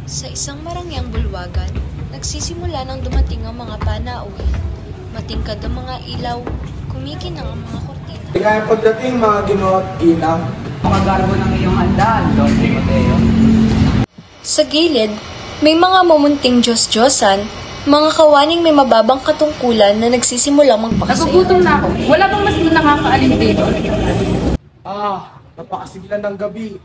Sa isang marangyang bulwagan, nagsisimula nang dumating ang mga panauhin. Matingkad ang mga ilaw, kumikinang ang mga kortina. Kaya pagdating mga Ginoo at Ginang, mga garbo ng iyong handaan, Don Timoteo. Sa gilid, may mga mumunting Diyos-Diyosan, mga kawaning may mababang katungkulan na nagsisimulang magpakasaya. Nagugutom na ako. Wala bang mas nakakaalin dito? Napakasigilan ng gabi.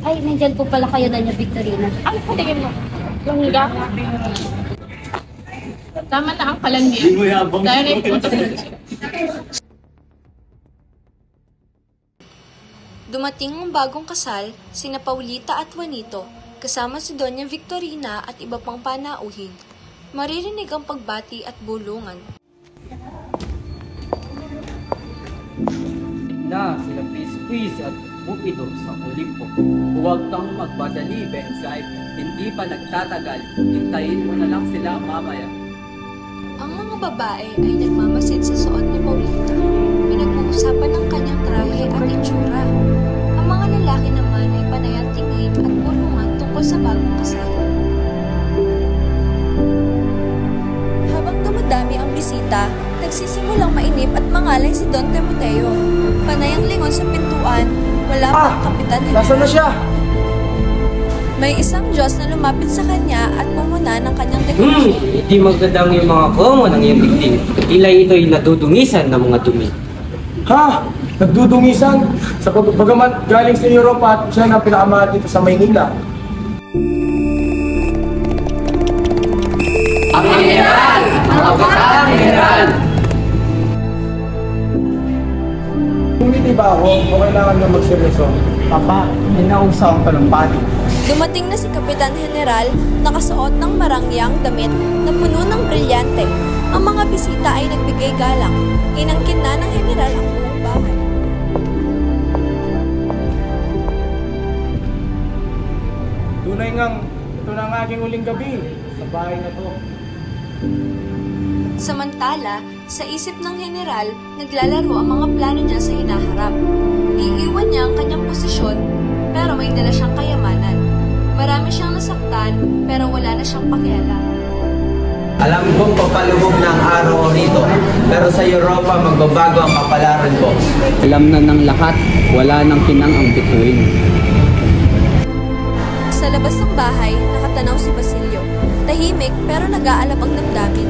Ay, nandyan po pala kayo, Doña Victorina. Ang patingin mo. Yung higa. Tama na ang palanggi. Dahil na ipunta sa Dumating ang bagong kasal, sina Paulita at Juanito, kasama si Doña Victorina at iba pang panauhin. Maririnig ang pagbati at bulungan. Na sila Pisquis at Cupido sa Olimpo. Huwag kang magmadali, Bensay. Hindi pa nagtatagal. Hintayin mo na lang sila mamaya. Ang mga babae ay nagmamasid sa suot ni Paulita. Pinag-uusapan ang kanyang trahe at itsura. Ang mga lalaki naman ay panayang tingin at bulungan tungkol sa bagong kasal. Habang dumadami ang bisita, nagsisimulang mainip at mangalay si Don Timoteo. Panayang lingon sa pintuan, wala pa ang Kapitan General. Nasaan na siya? May isang Diyos na lumapit sa kanya at pumuna ng kanyang deklarasyon. Hindi magandang yung mga komo ng iyong dingding. Tila ito'y nadudungisan ng mga dumi. Ha? Nagdudungisan? Sa bagamat galing sa Europa at siya na pinakamahal dito sa Maynila. Ang General! Ang Kapitang General! Kumiti ba ako o kailangan na magseryoso? Papa, inausaw ang palumpati. Dumating na si Kapitan General, nakasuot ng marangyang damit na puno ng brilyante. Ang mga bisita ay nagbigay galang. Inangkin na ng General ang buong bahay. Tunay ngang, ito na ang aking uling gabi sa bahay na to. Samantala, sa isip ng General, naglalaro ang mga plano niya sa hinaharap. Iiwan niya ang kanyang posisyon, pero may dala siyang kayamanan. Marami siyang nasaktan, pero wala na siyang pakialam. Alam kong papalubog ng araw rito, pero sa Europa magbabago ang kapalaran ko. Alam na ng lahat, wala nang kinang ang bituin. Sa labas ng bahay, nakatanaw si Basilio. Tahimik pero nag-aalab ang damdamin.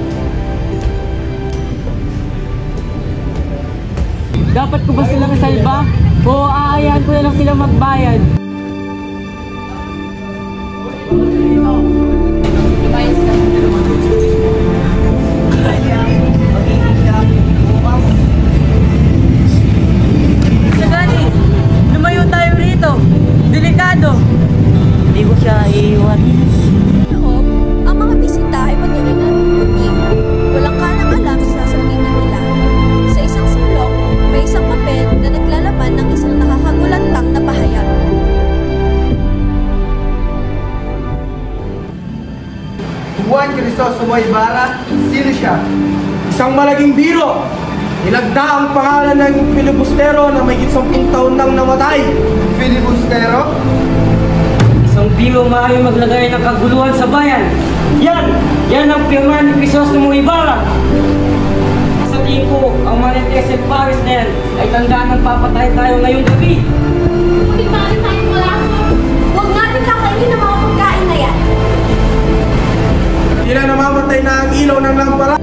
Dapat ko ba silang isalba? O aayahan ko na lang sila magbayad? Sagani, lumayo tayo rito. Delikado. Hindi ko siya iwan. Sa loob, ang mga bisita ay patuloy na nagpupunting. Walang kalam-alam sa sasabihin nila. Sa isang sulok, may isang papel na naglalaman ng isang nakakagulantang na pahayag. Juan Crisostomo Ibarra, sino siya? Isang malaging biro. Nilagda ang pangalan ng filibustero na may 10 taon nang namatay. Filibustero? Isang biro maaaring maglagay ng kaguluhan sa bayan. Yan ang pirma ni Crisostomo Ibarra. Sa tingin ko, ang Marites at Paris na yan ay tandaan ng papatay tayo ngayong gabi. Ngunit maaari tayong malaso. Huwag natin kakainin ang mga pagkain na yan. Tila namamatay na ang ilaw ng lampara.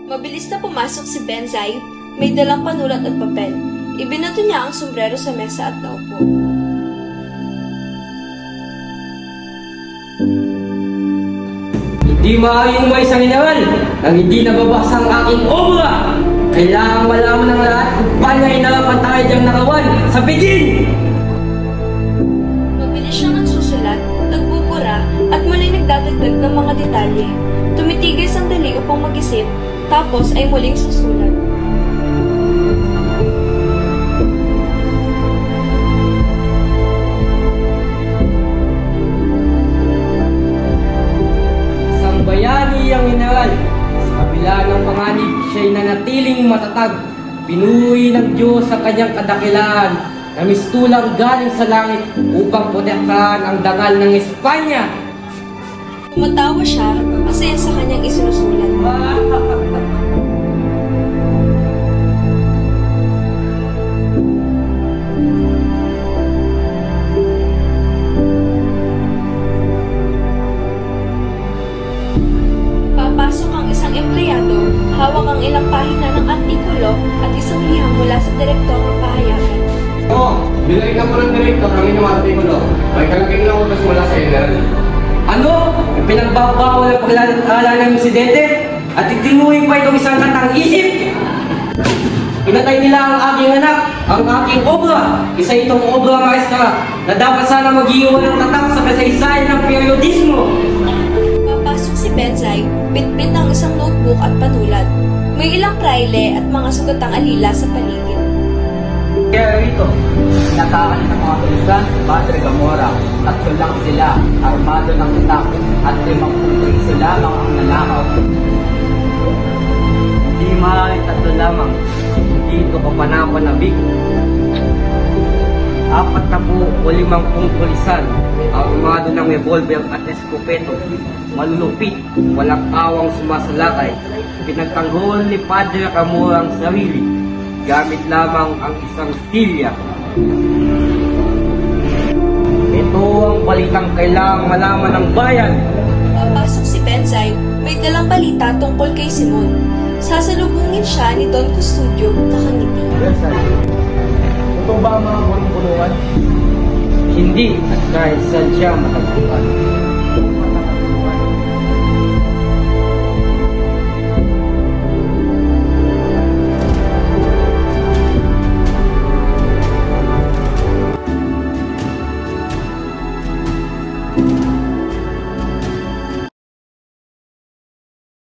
Mabilis na pumasok si Benzay, may dalang panulat at papel. Ibinato niya ang sombrero sa mesa at naupo. Hindi maaaring may isang inaral nang hindi nababasa ang aking obra. Kailangan malaman ng lahat kung paano inarapan tayo diyang nakawan sa bigin! Mabilis siyang nagsusulat, nagbubura, at muling nagdadagdag ng mga detalye. Tumitigil sandali upang mag-isip, tapos ay muling susulat. Isang bayani ang inaral. Sa kabila ng panganib, siya'y nanatiling matatag. Pinuhi ng Diyos sa kanyang kadakilaan na mistulang galing sa langit upang protektahan ang dangal ng Espanya. Tumatawa siya kasi sa kanyang isinusulat. Papasok ang isang empleyado, hawak ang ilang pahina ng artikulo at isang liham mula sa direktor ng pahayagan. Bilay ka po ng direktor ang inyong artikulo. May kalaking lang utos mula sa general. Ano? Pinagbabawal ang paglalala ng insidente at itinuloy pa itong isang katang isip. Pinatay nila ang aking anak, ang aking obra. Isa itong obra maestra na dapat sana mag-iwan ng tatak sa kasaysayan ng periodismo. Papasok si Benzay, bitbit ang isang notebook at panulat. May ilang praile at mga sugatang alila sa paligid. Kaya rito, nakakan ng mga tulisan, Padre Gamora. 3 lang sila, armado ng itak, at 50 piso lamang ang nanakaw. Hindi maaaring 3 lamang. Hindi ito kapanapanabik. 40 pulisan, armado ng revolver at escopeto. Malulupit, walang awang sumasalakay. Pinagtanggol ni Padre Gamora ang sarili. Gamit lamang ang isang stilya. Ito ang balitang kailangang malaman ng bayan. Papasok si Benzay, may dalang balita tungkol kay Simon. Sasalubungin siya ni Don Custodio na nakangiti. Ito ba ang mga bulong-bulungan? Hindi at kahit sadya matagpuan.